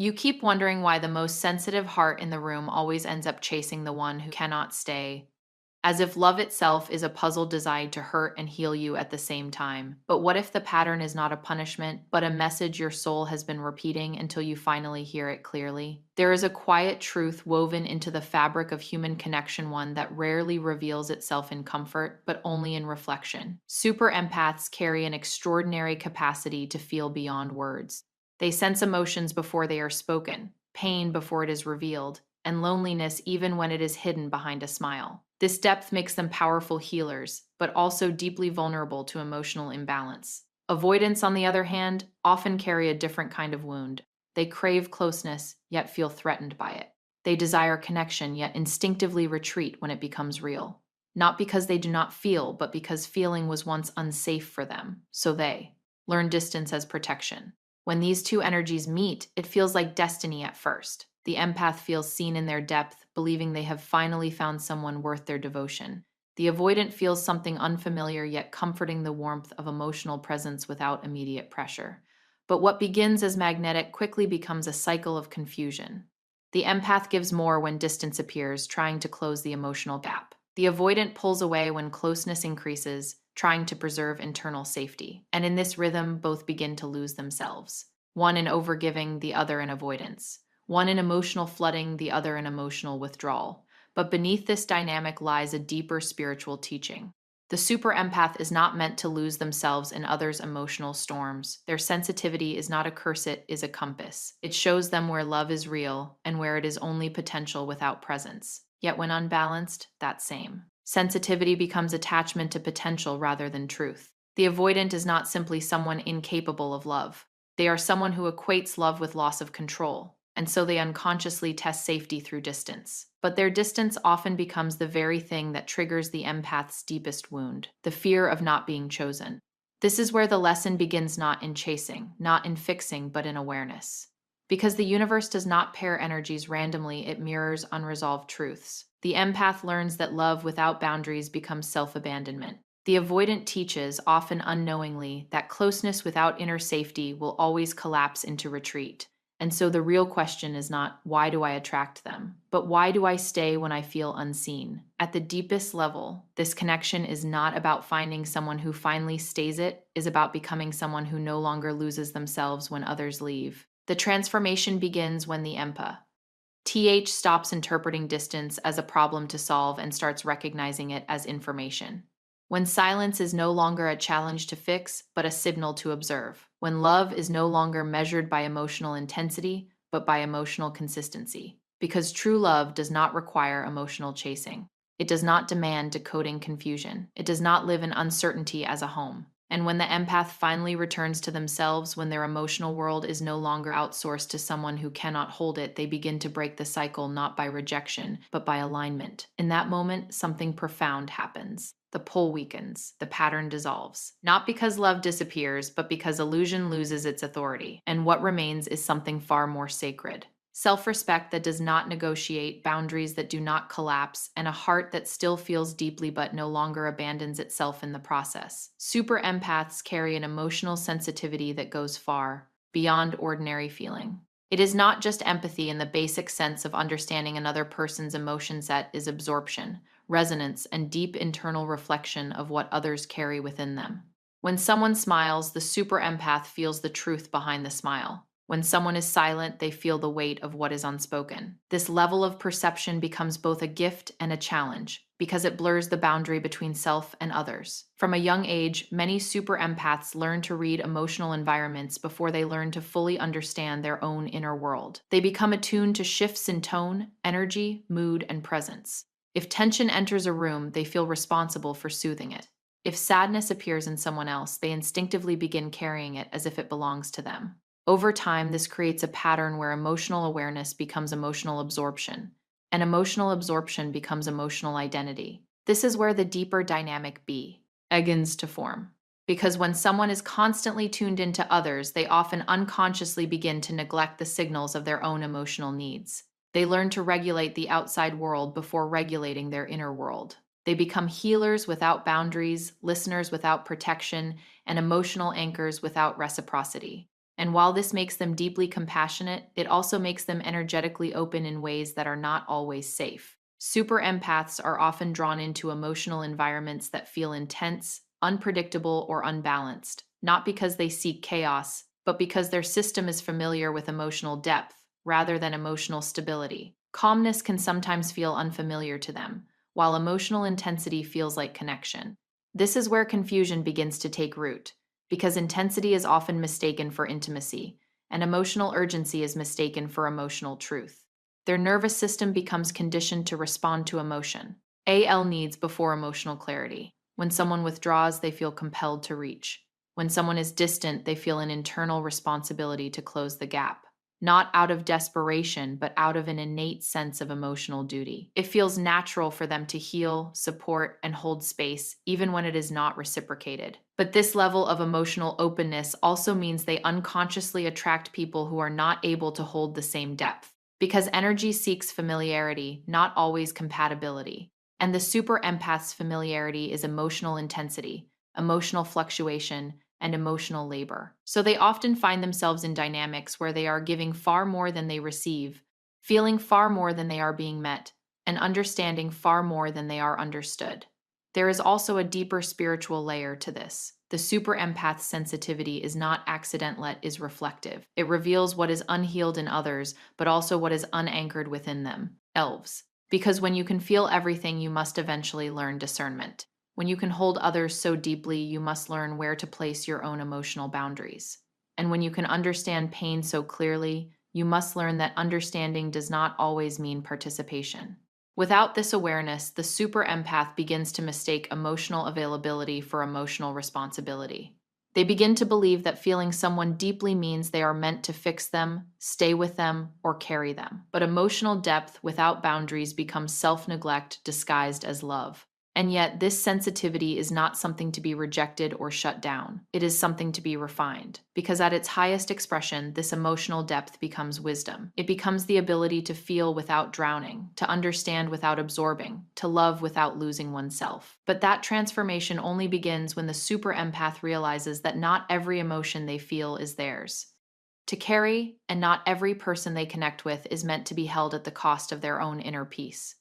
You keep wondering why the most sensitive heart in the room always ends up chasing the one who cannot stay, as if love itself is a puzzle designed to hurt and heal you at the same time. But what if the pattern is not a punishment, but a message your soul has been repeating until you finally hear it clearly? There is a quiet truth woven into the fabric of human connection, one that rarely reveals itself in comfort, but only in reflection. Super empaths carry an extraordinary capacity to feel beyond words. They sense emotions before they are spoken, pain before it is revealed, and loneliness even when it is hidden behind a smile. This depth makes them powerful healers, but also deeply vulnerable to emotional imbalance. Avoidants, on the other hand, often carry a different kind of wound. They crave closeness, yet feel threatened by it. They desire connection, yet instinctively retreat when it becomes real. Not because they do not feel, but because feeling was once unsafe for them, so they learn distance as protection. When these two energies meet, it feels like destiny at first. The empath feels seen in their depth, believing they have finally found someone worth their devotion. The avoidant feels something unfamiliar, yet comforting, the warmth of emotional presence without immediate pressure. But what begins as magnetic quickly becomes a cycle of confusion. The empath gives more when distance appears, trying to close the emotional gap. The avoidant pulls away when closeness increases, trying to preserve internal safety. And in this rhythm, both begin to lose themselves. One in overgiving, the other in avoidance. One in emotional flooding, the other in emotional withdrawal. But beneath this dynamic lies a deeper spiritual teaching. The super empath is not meant to lose themselves in others' emotional storms. Their sensitivity is not a curse, it is a compass. It shows them where love is real and where it is only potential without presence. Yet when unbalanced, that same sensitivity becomes attachment to potential rather than truth. The avoidant is not simply someone incapable of love. They are someone who equates love with loss of control, and so they unconsciously test safety through distance. But their distance often becomes the very thing that triggers the empath's deepest wound, the fear of not being chosen. This is where the lesson begins, not in chasing, not in fixing, but in awareness. Because the universe does not pair energies randomly, it mirrors unresolved truths. The empath learns that love without boundaries becomes self abandonment. The avoidant teaches, often unknowingly, that closeness without inner safety will always collapse into retreat. And so the real question is not, why do I attract them, but why do I stay when I feel unseen? At the deepest level, this connection is not about finding someone who finally stays, it is about becoming someone who no longer loses themselves when others leave. The transformation begins when the empath stops interpreting distance as a problem to solve and starts recognizing it as information. When silence is no longer a challenge to fix, but a signal to observe. When love is no longer measured by emotional intensity, but by emotional consistency. Because true love does not require emotional chasing. It does not demand decoding confusion. It does not live in uncertainty as a home. And when the empath finally returns to themselves, when their emotional world is no longer outsourced to someone who cannot hold it, they begin to break the cycle not by rejection, but by alignment. In that moment, something profound happens. The pull weakens, the pattern dissolves. Not because love disappears, but because illusion loses its authority. And what remains is something far more sacred. Self-respect that does not negotiate, boundaries that do not collapse, and a heart that still feels deeply but no longer abandons itself in the process. Super empaths carry an emotional sensitivity that goes far beyond ordinary feeling. It is not just empathy in the basic sense of understanding another person's emotion set, is absorption, resonance, and deep internal reflection of what others carry within them. When someone smiles, the super empath feels the truth behind the smile. When someone is silent, they feel the weight of what is unspoken. This level of perception becomes both a gift and a challenge because it blurs the boundary between self and others. From a young age, many super empaths learn to read emotional environments before they learn to fully understand their own inner world. They become attuned to shifts in tone, energy, mood, and presence. If tension enters a room, they feel responsible for soothing it. If sadness appears in someone else, they instinctively begin carrying it as if it belongs to them. Over time, this creates a pattern where emotional awareness becomes emotional absorption, and emotional absorption becomes emotional identity. This is where the deeper dynamic begins to form. Because when someone is constantly tuned into others, they often unconsciously begin to neglect the signals of their own emotional needs. They learn to regulate the outside world before regulating their inner world. They become healers without boundaries, listeners without protection, and emotional anchors without reciprocity. And while this makes them deeply compassionate, it also makes them energetically open in ways that are not always safe. Super empaths are often drawn into emotional environments that feel intense, unpredictable, or unbalanced, not because they seek chaos, but because their system is familiar with emotional depth rather than emotional stability. Calmness can sometimes feel unfamiliar to them, while emotional intensity feels like connection. This is where confusion begins to take root, because intensity is often mistaken for intimacy, and emotional urgency is mistaken for emotional truth. Their nervous system becomes conditioned to respond to emotion. AL needs before emotional clarity. When someone withdraws, they feel compelled to reach. When someone is distant, they feel an internal responsibility to close the gap. Not out of desperation, but out of an innate sense of emotional duty. It feels natural for them to heal, support, and hold space, even when it is not reciprocated. But this level of emotional openness also means they unconsciously attract people who are not able to hold the same depth. Because energy seeks familiarity, not always compatibility. And the super empath's familiarity is emotional intensity, emotional fluctuation, and emotional labor. So they often find themselves in dynamics where they are giving far more than they receive, feeling far more than they are being met, and understanding far more than they are understood. There is also a deeper spiritual layer to this. The super empath's sensitivity is not accidental, it is reflective. It reveals what is unhealed in others, but also what is unanchored within them. Elves. Because when you can feel everything, you must eventually learn discernment. When you can hold others so deeply, you must learn where to place your own emotional boundaries. And when you can understand pain so clearly, you must learn that understanding does not always mean participation. Without this awareness, the super empath begins to mistake emotional availability for emotional responsibility. They begin to believe that feeling someone deeply means they are meant to fix them, stay with them, or carry them. But emotional depth without boundaries becomes self-neglect disguised as love. And yet, this sensitivity is not something to be rejected or shut down. It is something to be refined. Because at its highest expression, this emotional depth becomes wisdom. It becomes the ability to feel without drowning, to understand without absorbing, to love without losing oneself. But that transformation only begins when the super empath realizes that not every emotion they feel is theirs to carry, and not every person they connect with is meant to be held at the cost of their own inner peace.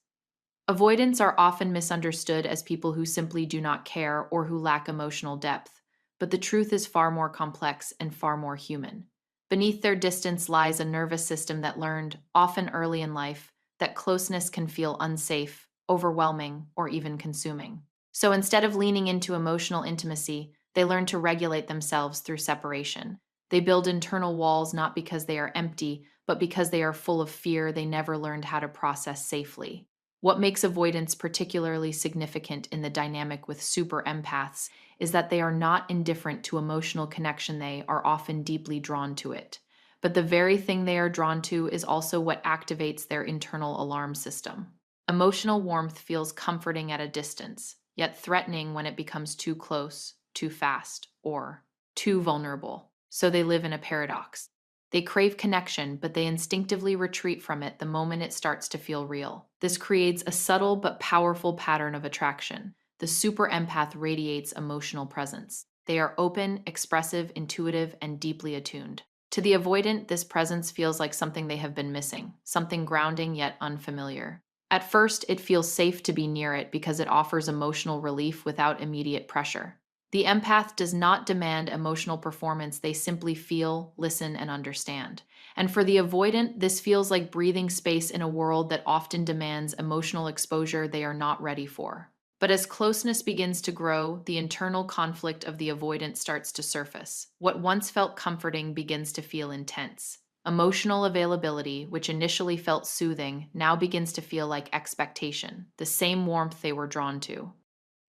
Avoidants are often misunderstood as people who simply do not care or who lack emotional depth, but the truth is far more complex and far more human. Beneath their distance lies a nervous system that learned, often early in life, that closeness can feel unsafe, overwhelming, or even consuming. So instead of leaning into emotional intimacy, they learn to regulate themselves through separation. They build internal walls not because they are empty, but because they are full of fear they never learned how to process safely. What makes avoidance particularly significant in the dynamic with super empaths is that they are not indifferent to emotional connection, they are often deeply drawn to it. But the very thing they are drawn to is also what activates their internal alarm system. Emotional warmth feels comforting at a distance, yet threatening when it becomes too close, too fast, or too vulnerable. So they live in a paradox. They crave connection, but they instinctively retreat from it the moment it starts to feel real. This creates a subtle but powerful pattern of attraction. The super empath radiates emotional presence. They are open, expressive, intuitive, and deeply attuned. To the avoidant, this presence feels like something they have been missing, something grounding yet unfamiliar. At first, it feels safe to be near it because it offers emotional relief without immediate pressure. The empath does not demand emotional performance, they simply feel, listen, and understand. And for the avoidant, this feels like breathing space in a world that often demands emotional exposure they are not ready for. But as closeness begins to grow, the internal conflict of the avoidant starts to surface. What once felt comforting begins to feel intense. Emotional availability, which initially felt soothing, now begins to feel like expectation, the same warmth they were drawn to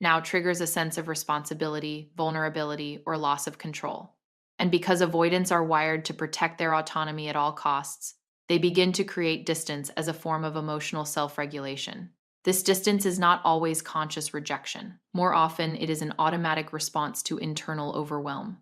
now triggers a sense of responsibility, vulnerability, or loss of control. And because avoidants are wired to protect their autonomy at all costs, they begin to create distance as a form of emotional self-regulation. This distance is not always conscious rejection. More often, it is an automatic response to internal overwhelm.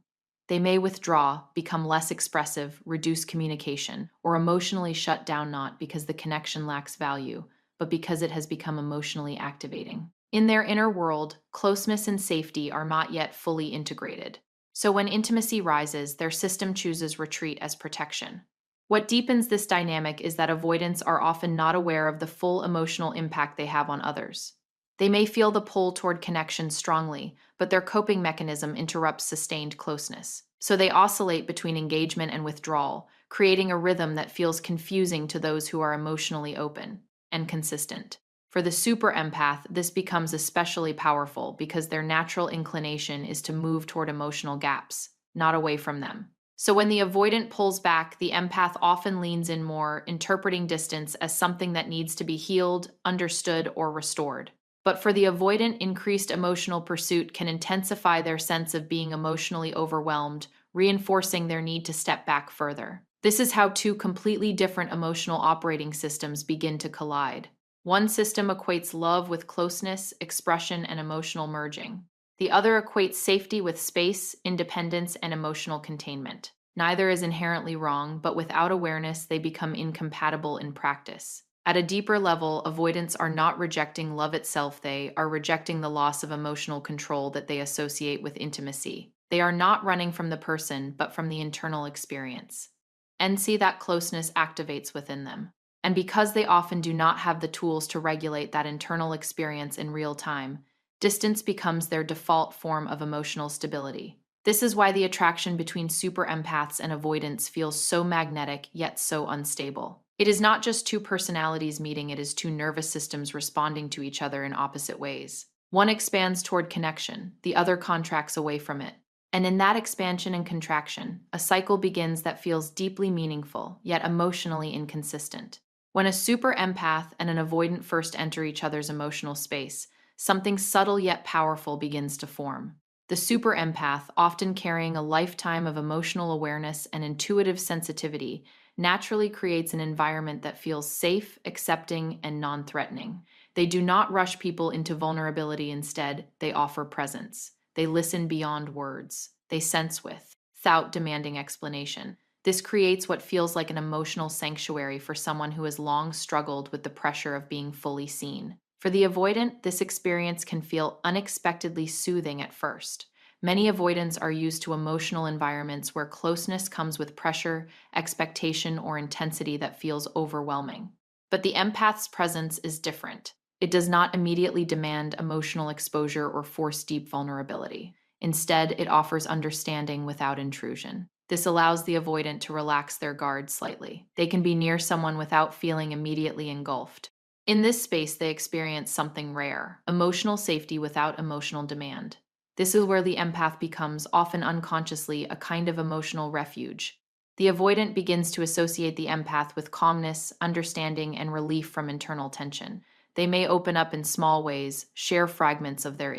They may withdraw, become less expressive, reduce communication, or emotionally shut down not because the connection lacks value, but because it has become emotionally activating. In their inner world, closeness and safety are not yet fully integrated. So when intimacy rises, their system chooses retreat as protection. What deepens this dynamic is that avoidants are often not aware of the full emotional impact they have on others. They may feel the pull toward connection strongly, but their coping mechanism interrupts sustained closeness. So they oscillate between engagement and withdrawal, creating a rhythm that feels confusing to those who are emotionally open and consistent. For the super empath, this becomes especially powerful because their natural inclination is to move toward emotional gaps, not away from them. So when the avoidant pulls back, the empath often leans in more, interpreting distance as something that needs to be healed, understood, or restored. But for the avoidant, increased emotional pursuit can intensify their sense of being emotionally overwhelmed, reinforcing their need to step back further. This is how two completely different emotional operating systems begin to collide. One system equates love with closeness, expression, and emotional merging. The other equates safety with space, independence, and emotional containment. Neither is inherently wrong, but without awareness, they become incompatible in practice. At a deeper level, avoidants are not rejecting love itself, they are rejecting the loss of emotional control that they associate with intimacy. They are not running from the person, but from the internal experience. And see that closeness activates within them. And because they often do not have the tools to regulate that internal experience in real time, distance becomes their default form of emotional stability. This is why the attraction between super empaths and avoidants feels so magnetic yet so unstable. It is not just two personalities meeting, it is two nervous systems responding to each other in opposite ways. One expands toward connection, the other contracts away from it. And in that expansion and contraction, a cycle begins that feels deeply meaningful, yet emotionally inconsistent. When a super empath and an avoidant first enter each other's emotional space, something subtle yet powerful begins to form. The super empath, often carrying a lifetime of emotional awareness and intuitive sensitivity, naturally creates an environment that feels safe, accepting, and non threatening. They do not rush people into vulnerability, instead, they offer presence. They listen beyond words. They sense without demanding explanation. This creates what feels like an emotional sanctuary for someone who has long struggled with the pressure of being fully seen. For the avoidant, this experience can feel unexpectedly soothing at first. Many avoidants are used to emotional environments where closeness comes with pressure, expectation, or intensity that feels overwhelming. But the empath's presence is different. It does not immediately demand emotional exposure or force deep vulnerability. Instead, it offers understanding without intrusion. This allows the avoidant to relax their guard slightly. They can be near someone without feeling immediately engulfed. In this space, they experience something rare, emotional safety without emotional demand. This is where the empath becomes, often unconsciously, a kind of emotional refuge. The avoidant begins to associate the empath with calmness, understanding, and relief from internal tension. They may open up in small ways, share fragments of their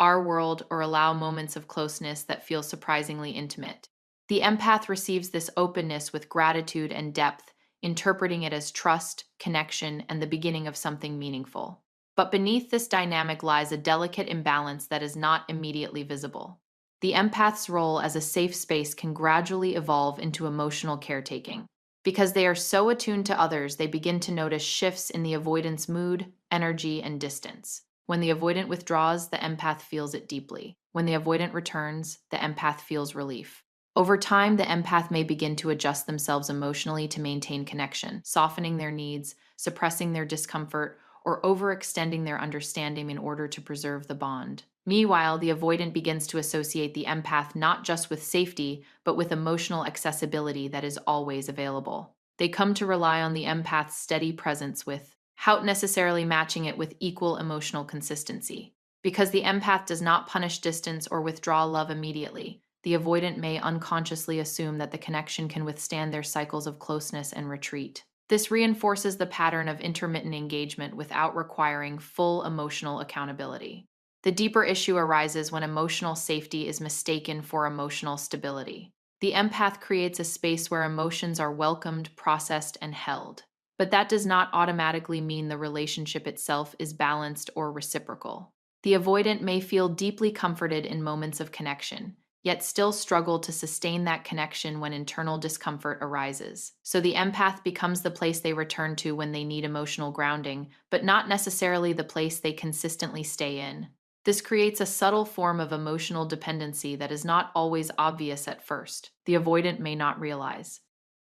our world, or allow moments of closeness that feel surprisingly intimate. The empath receives this openness with gratitude and depth, interpreting it as trust, connection, and the beginning of something meaningful. But beneath this dynamic lies a delicate imbalance that is not immediately visible. The empath's role as a safe space can gradually evolve into emotional caretaking. Because they are so attuned to others, they begin to notice shifts in the avoidant's mood, energy, and distance. When the avoidant withdraws, the empath feels it deeply. When the avoidant returns, the empath feels relief. Over time, the empath may begin to adjust themselves emotionally to maintain connection, softening their needs, suppressing their discomfort, or overextending their understanding in order to preserve the bond. Meanwhile, the avoidant begins to associate the empath not just with safety, but with emotional accessibility that is always available. They come to rely on the empath's steady presence without necessarily matching it with equal emotional consistency. Because the empath does not punish distance or withdraw love immediately, the avoidant may unconsciously assume that the connection can withstand their cycles of closeness and retreat. This reinforces the pattern of intermittent engagement without requiring full emotional accountability. The deeper issue arises when emotional safety is mistaken for emotional stability. The empath creates a space where emotions are welcomed, processed, and held. But that does not automatically mean the relationship itself is balanced or reciprocal. The avoidant may feel deeply comforted in moments of connection, yet still struggle to sustain that connection when internal discomfort arises. So the empath becomes the place they return to when they need emotional grounding, but not necessarily the place they consistently stay in. This creates a subtle form of emotional dependency that is not always obvious at first. The avoidant may not realize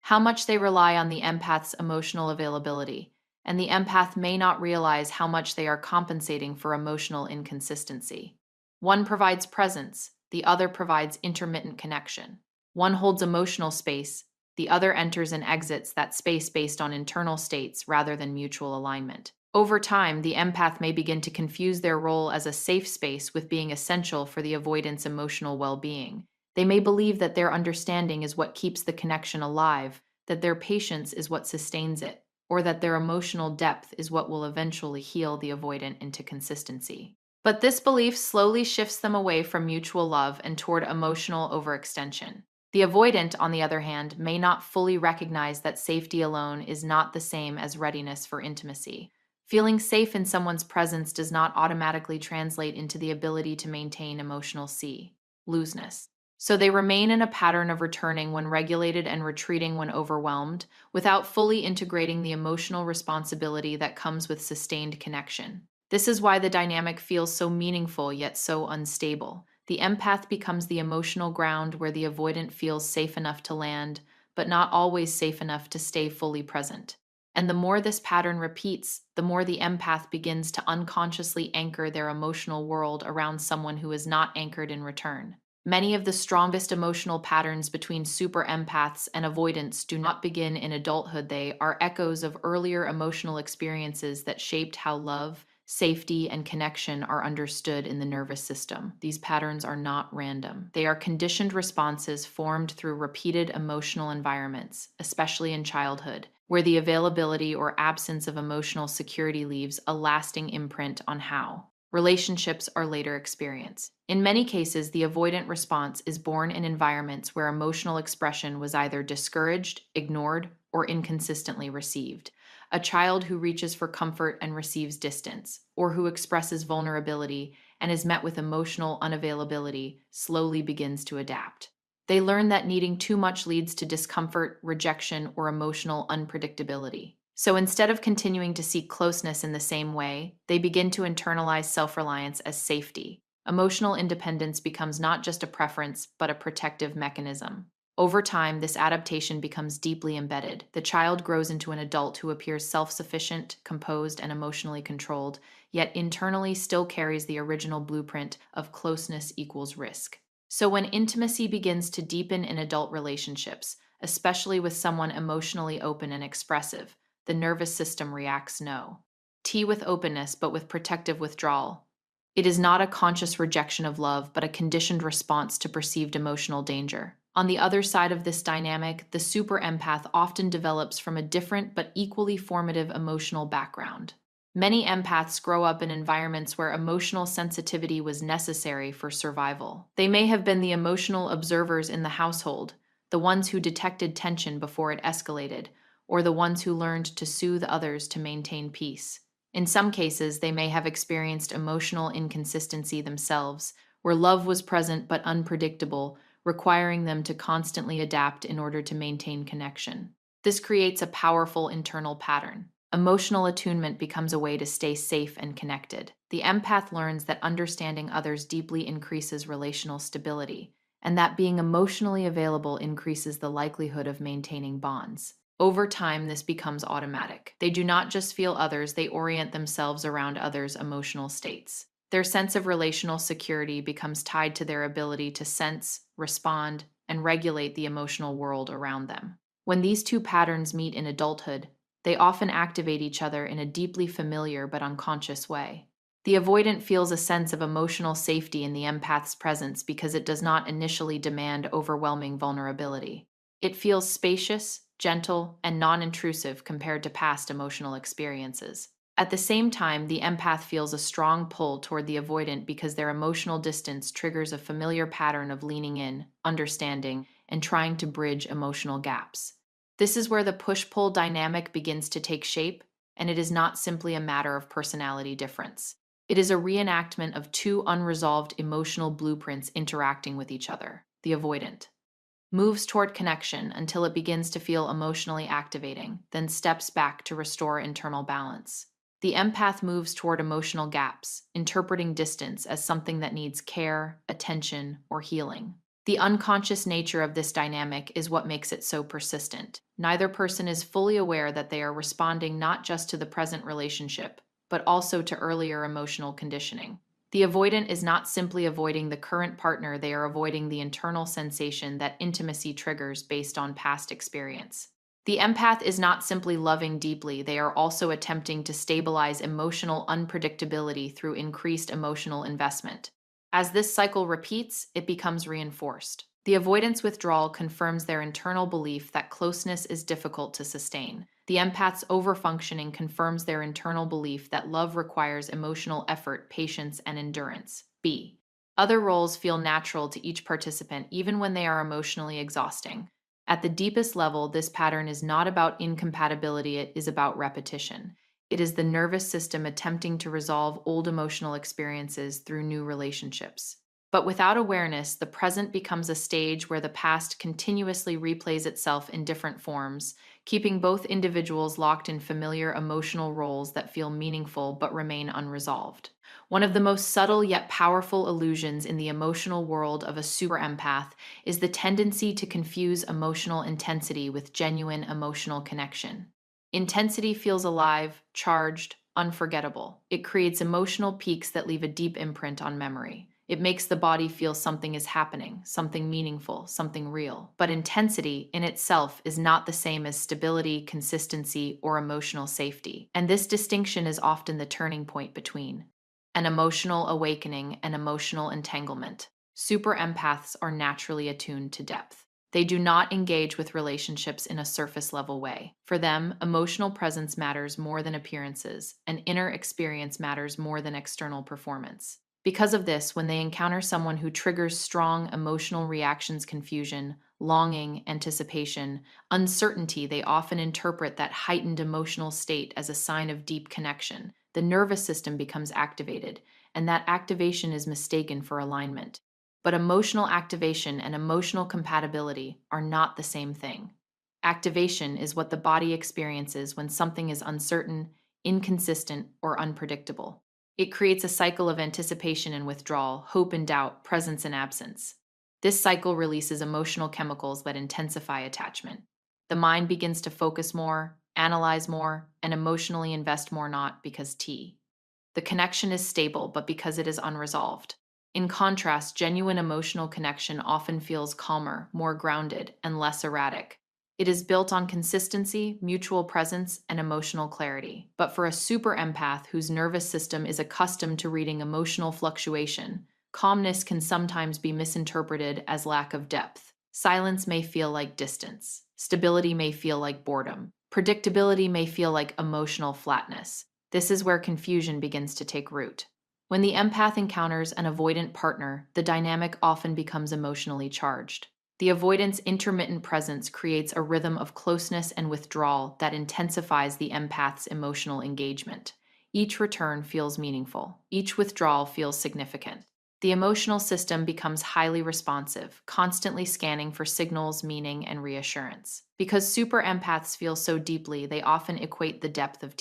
how much they rely on the empath's emotional availability, and the empath may not realize how much they are compensating for emotional inconsistency. One provides presence, the other provides intermittent connection. One holds emotional space, the other enters and exits that space based on internal states rather than mutual alignment. Over time, the empath may begin to confuse their role as a safe space with being essential for the avoidant's emotional well being. They may believe that their understanding is what keeps the connection alive, that their patience is what sustains it, or that their emotional depth is what will eventually heal the avoidant into consistency. But this belief slowly shifts them away from mutual love and toward emotional overextension. The avoidant, on the other hand, may not fully recognize that safety alone is not the same as readiness for intimacy. Feeling safe in someone's presence does not automatically translate into the ability to maintain emotional looseness. So they remain in a pattern of returning when regulated and retreating when overwhelmed, without fully integrating the emotional responsibility that comes with sustained connection. This is why the dynamic feels so meaningful yet so unstable. The empath becomes the emotional ground where the avoidant feels safe enough to land, but not always safe enough to stay fully present. And the more this pattern repeats, the more the empath begins to unconsciously anchor their emotional world around someone who is not anchored in return. Many of the strongest emotional patterns between super empaths and avoidants do not begin in adulthood. They are echoes of earlier emotional experiences that shaped how love, safety, and connection are understood in the nervous system. These patterns are not random. They are conditioned responses formed through repeated emotional environments, especially in childhood, where the availability or absence of emotional security leaves a lasting imprint on how relationships are later experienced. In many cases, the avoidant response is born in environments where emotional expression was either discouraged, ignored, or inconsistently received. A child who reaches for comfort and receives distance, or who expresses vulnerability and is met with emotional unavailability, slowly begins to adapt. They learn that needing too much leads to discomfort, rejection, or emotional unpredictability. So instead of continuing to seek closeness in the same way, they begin to internalize self reliance as safety. Emotional independence becomes not just a preference, but a protective mechanism. Over time, this adaptation becomes deeply embedded. The child grows into an adult who appears self sufficient, composed, and emotionally controlled, yet internally still carries the original blueprint of closeness equals risk. So when intimacy begins to deepen in adult relationships, especially with someone emotionally open and expressive, the nervous system reacts no. T with openness, but with protective withdrawal. It is not a conscious rejection of love, but a conditioned response to perceived emotional danger. On the other side of this dynamic, the super empath often develops from a different but equally formative emotional background. Many empaths grow up in environments where emotional sensitivity was necessary for survival. They may have been the emotional observers in the household, the ones who detected tension before it escalated, or the ones who learned to soothe others to maintain peace. In some cases, they may have experienced emotional inconsistency themselves, where love was present but unpredictable, requiring them to constantly adapt in order to maintain connection. This creates a powerful internal pattern. Emotional attunement becomes a way to stay safe and connected. The empath learns that understanding others deeply increases relational stability, and that being emotionally available increases the likelihood of maintaining bonds. Over time, this becomes automatic. They do not just feel others, they orient themselves around others' emotional states. Their sense of relational security becomes tied to their ability to sense, respond, and regulate the emotional world around them. When these two patterns meet in adulthood, they often activate each other in a deeply familiar but unconscious way. The avoidant feels a sense of emotional safety in the empath's presence because it does not initially demand overwhelming vulnerability. It feels spacious, gentle, and non-intrusive compared to past emotional experiences. At the same time, the empath feels a strong pull toward the avoidant because their emotional distance triggers a familiar pattern of leaning in, understanding, and trying to bridge emotional gaps. This is where the push-pull dynamic begins to take shape, and it is not simply a matter of personality difference. It is a reenactment of two unresolved emotional blueprints interacting with each other. The avoidant moves toward connection until it begins to feel emotionally activating, then steps back to restore internal balance. The empath moves toward emotional gaps, interpreting distance as something that needs care, attention, or healing. The unconscious nature of this dynamic is what makes it so persistent. Neither person is fully aware that they are responding not just to the present relationship, but also to earlier emotional conditioning. The avoidant is not simply avoiding the current partner, they are avoiding the internal sensation that intimacy triggers based on past experience. The empath is not simply loving deeply, they are also attempting to stabilize emotional unpredictability through increased emotional investment. As this cycle repeats, it becomes reinforced. The avoidance withdrawal confirms their internal belief that closeness is difficult to sustain. The empath's overfunctioning confirms their internal belief that love requires emotional effort, patience, and endurance. B. Other roles feel natural to each participant even when they are emotionally exhausting. At the deepest level, this pattern is not about incompatibility, it is about repetition. It is the nervous system attempting to resolve old emotional experiences through new relationships. But without awareness, the present becomes a stage where the past continuously replays itself in different forms, keeping both individuals locked in familiar emotional roles that feel meaningful but remain unresolved. One of the most subtle yet powerful illusions in the emotional world of a super empath is the tendency to confuse emotional intensity with genuine emotional connection. Intensity feels alive, charged, unforgettable. It creates emotional peaks that leave a deep imprint on memory. It makes the body feel something is happening, something meaningful, something real. But intensity in itself is not the same as stability, consistency, or emotional safety. And this distinction is often the turning point between an emotional awakening and emotional entanglement. Super empaths are naturally attuned to depth. They do not engage with relationships in a surface level way. For them, emotional presence matters more than appearances, and inner experience matters more than external performance. Because of this, when they encounter someone who triggers strong emotional reactions, confusion, longing, anticipation, uncertainty, they often interpret that heightened emotional state as a sign of deep connection. The nervous system becomes activated, and that activation is mistaken for alignment. But emotional activation and emotional compatibility are not the same thing. Activation is what the body experiences when something is uncertain, inconsistent, or unpredictable. It creates a cycle of anticipation and withdrawal, hope and doubt, presence and absence. This cycle releases emotional chemicals that intensify attachment. The mind begins to focus more, analyze more, and emotionally invest more, not because the connection is stable, but because it is unresolved. In contrast, genuine emotional connection often feels calmer, more grounded, and less erratic. It is built on consistency, mutual presence, and emotional clarity. But for a super empath whose nervous system is accustomed to reading emotional fluctuation, calmness can sometimes be misinterpreted as lack of depth. Silence may feel like distance. Stability may feel like boredom. Predictability may feel like emotional flatness. This is where confusion begins to take root. When the empath encounters an avoidant partner, the dynamic often becomes emotionally charged. The avoidant's intermittent presence creates a rhythm of closeness and withdrawal that intensifies the empath's emotional engagement. Each return feels meaningful. Each withdrawal feels significant. The emotional system becomes highly responsive, constantly scanning for signals, meaning, and reassurance. Because super empaths feel so deeply, they often equate the depth of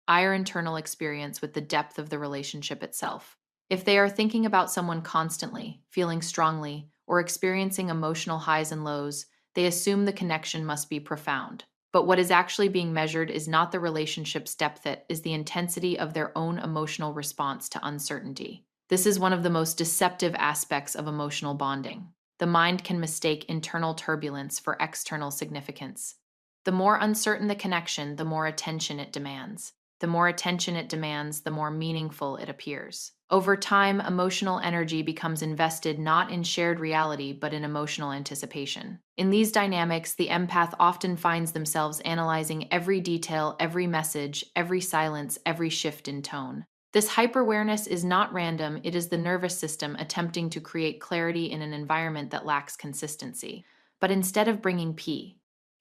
our internal experience with the depth of the relationship itself. If they are thinking about someone constantly, feeling strongly, or experiencing emotional highs and lows, they assume the connection must be profound. But what is actually being measured is not the relationship's depth, it is the intensity of their own emotional response to uncertainty. This is one of the most deceptive aspects of emotional bonding. The mind can mistake internal turbulence for external significance. The more uncertain the connection, the more attention it demands. The more attention it demands, the more meaningful it appears. Over time, emotional energy becomes invested not in shared reality, but in emotional anticipation. In these dynamics, the empath often finds themselves analyzing every detail, every message, every silence, every shift in tone. This hyper-awareness is not random, it is the nervous system attempting to create clarity in an environment that lacks consistency. But instead of bringing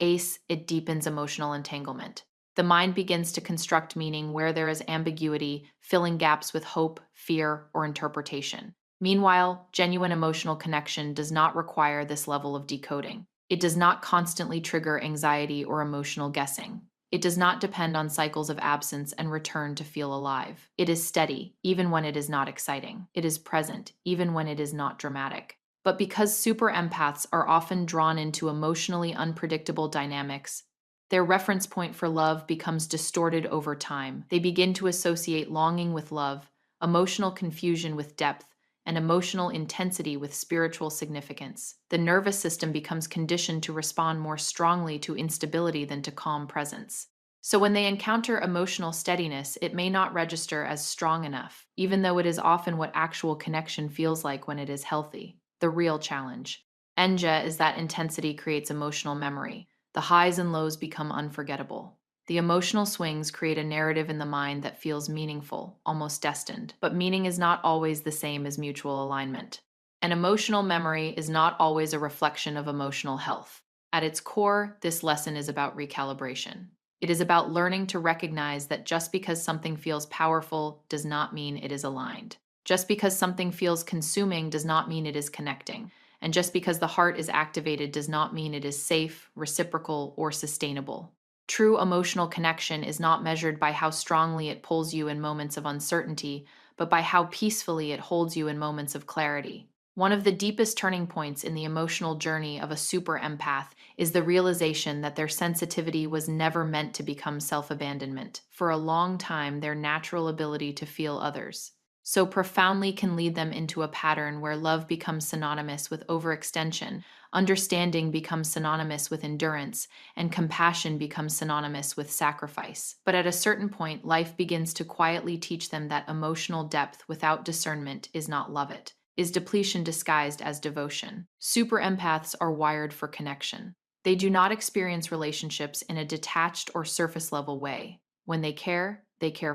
ACE, it deepens emotional entanglement. The mind begins to construct meaning where there is ambiguity, filling gaps with hope, fear, or interpretation. Meanwhile, genuine emotional connection does not require this level of decoding. It does not constantly trigger anxiety or emotional guessing. It does not depend on cycles of absence and return to feel alive. It is steady, even when it is not exciting. It is present, even when it is not dramatic. But because super empaths are often drawn into emotionally unpredictable dynamics, their reference point for love becomes distorted over time. They begin to associate longing with love, emotional confusion with depth, and emotional intensity with spiritual significance. The nervous system becomes conditioned to respond more strongly to instability than to calm presence. So when they encounter emotional steadiness, it may not register as strong enough, even though it is often what actual connection feels like when it is healthy. The real challenge. Enja is that intensity creates emotional memory. The highs and lows become unforgettable. The emotional swings create a narrative in the mind that feels meaningful, almost destined. But meaning is not always the same as mutual alignment. An emotional memory is not always a reflection of emotional health. At its core, this lesson is about recalibration. It is about learning to recognize that just because something feels powerful does not mean it is aligned. Just because something feels consuming does not mean it is connecting. And just because the heart is activated does not mean it is safe, reciprocal, or sustainable. True emotional connection is not measured by how strongly it pulls you in moments of uncertainty, but by how peacefully it holds you in moments of clarity. One of the deepest turning points in the emotional journey of a super empath is the realization that their sensitivity was never meant to become self abandonment. For a long time, their natural ability to feel others so profoundly can lead them into a pattern where love becomes synonymous with overextension, understanding becomes synonymous with endurance, and compassion becomes synonymous with sacrifice. But at a certain point, life begins to quietly teach them that emotional depth without discernment is not love, it is depletion disguised as devotion. Super empaths are wired for connection. They do not experience relationships in a detached or surface level way. When they care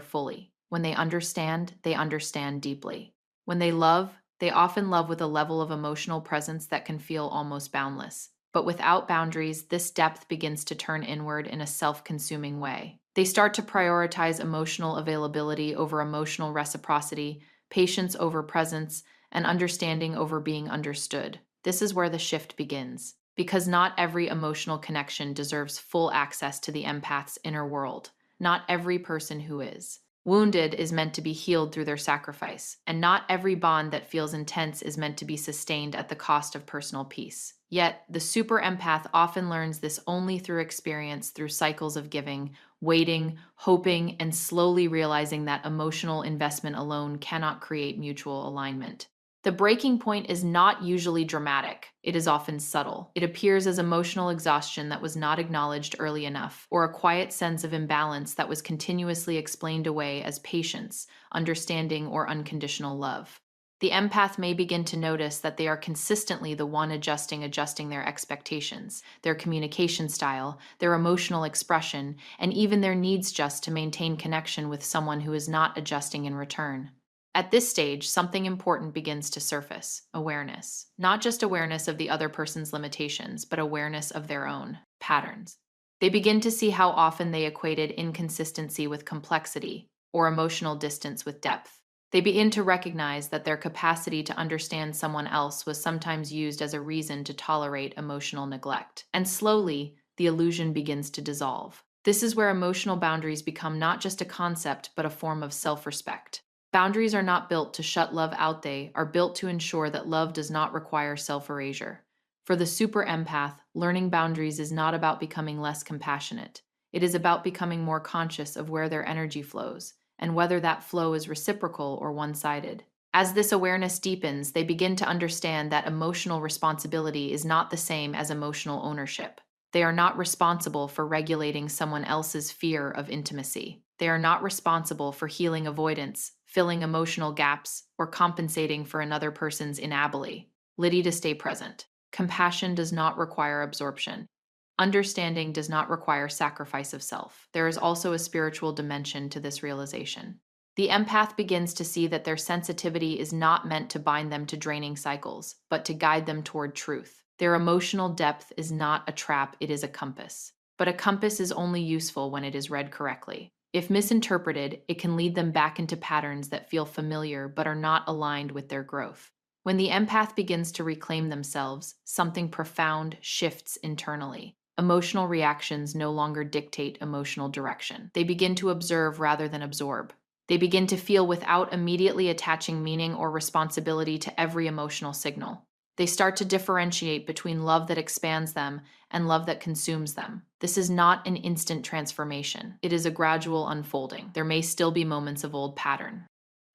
fully. When they understand deeply. When they often love with a level of emotional presence that can feel almost boundless. But without boundaries, this depth begins to turn inward in a self consuming way. They start to prioritize emotional availability over emotional reciprocity, patience over presence, and understanding over being understood. This is where the shift begins. Because not every emotional connection deserves full access to the empath's inner world. Not every person who is wounded is meant to be healed through their sacrifice, and not every bond that feels intense is meant to be sustained at the cost of personal peace. Yet, the super empath often learns this only through experience, through cycles of giving, waiting, hoping, and slowly realizing that emotional investment alone cannot create mutual alignment. The breaking point is not usually dramatic. It is often subtle. It appears as emotional exhaustion that was not acknowledged early enough, or a quiet sense of imbalance that was continuously explained away as patience, understanding, or unconditional love. The empath may begin to notice that they are consistently the one adjusting their expectations, their communication style, their emotional expression, and even their needs just to maintain connection with someone who is not adjusting in return. At this stage, something important begins to surface: awareness. Not just awareness of the other person's limitations, but awareness of their own patterns. They begin to see how often they equated inconsistency with complexity, or emotional distance with depth. They begin to recognize that their capacity to understand someone else was sometimes used as a reason to tolerate emotional neglect. And slowly, the illusion begins to dissolve. This is where emotional boundaries become not just a concept, but a form of self respect. Boundaries are not built to shut love out, they are built to ensure that love does not require self erasure. For the super empath, learning boundaries is not about becoming less compassionate. It is about becoming more conscious of where their energy flows, and whether that flow is reciprocal or one sided. As this awareness deepens, they begin to understand that emotional responsibility is not the same as emotional ownership. They are not responsible for regulating someone else's fear of intimacy. They are not responsible for healing avoidance, filling emotional gaps, or compensating for another person's inability to stay present. Compassion does not require absorption. Understanding does not require sacrifice of self. There is also a spiritual dimension to this realization. The empath begins to see that their sensitivity is not meant to bind them to draining cycles, but to guide them toward truth. Their emotional depth is not a trap, it is a compass. But a compass is only useful when it is read correctly. If misinterpreted, it can lead them back into patterns that feel familiar but are not aligned with their growth. When the empath begins to reclaim themselves, something profound shifts internally. Emotional reactions no longer dictate emotional direction. They begin to observe rather than absorb. They begin to feel without immediately attaching meaning or responsibility to every emotional signal. They start to differentiate between love that expands them and love that consumes them. This is not an instant transformation. It is a gradual unfolding. There may still be moments of old pattern.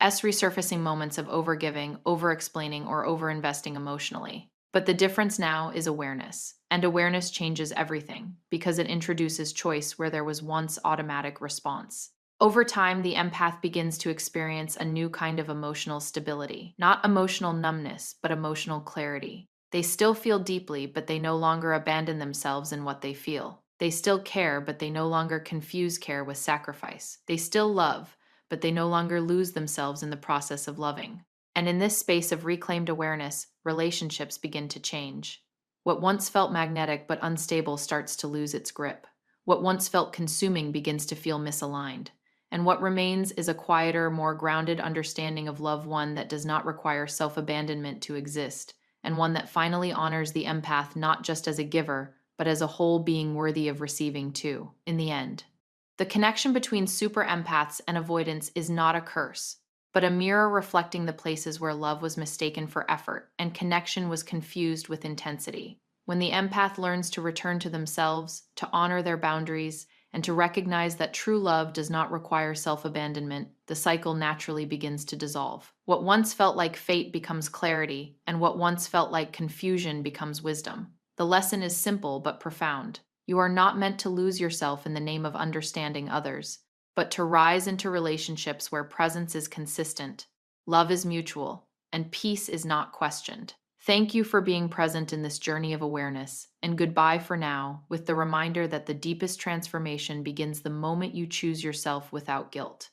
Resurfacing moments of overgiving, over-explaining, or over-investing emotionally. But the difference now is awareness. And awareness changes everything because it introduces choice where there was once automatic response. Over time, the empath begins to experience a new kind of emotional stability, not emotional numbness, but emotional clarity. They still feel deeply, but they no longer abandon themselves in what they feel. They still care, but they no longer confuse care with sacrifice. They still love, but they no longer lose themselves in the process of loving. And in this space of reclaimed awareness, relationships begin to change. What once felt magnetic but unstable starts to lose its grip. What once felt consuming begins to feel misaligned. And what remains is a quieter, more grounded understanding of love, one that does not require self-abandonment to exist, and one that finally honors the empath not just as a giver, but as a whole being worthy of receiving too, in the end. The connection between super empaths and avoidance is not a curse, but a mirror reflecting the places where love was mistaken for effort and connection was confused with intensity. When the empath learns to return to themselves, to honor their boundaries, and to recognize that true love does not require self-abandonment, the cycle naturally begins to dissolve. What once felt like fate becomes clarity, and what once felt like confusion becomes wisdom. The lesson is simple but profound. You are not meant to lose yourself in the name of understanding others, but to rise into relationships where presence is consistent, love is mutual, and peace is not questioned. Thank you for being present in this journey of awareness, and goodbye for now, with the reminder that the deepest transformation begins the moment you choose yourself without guilt.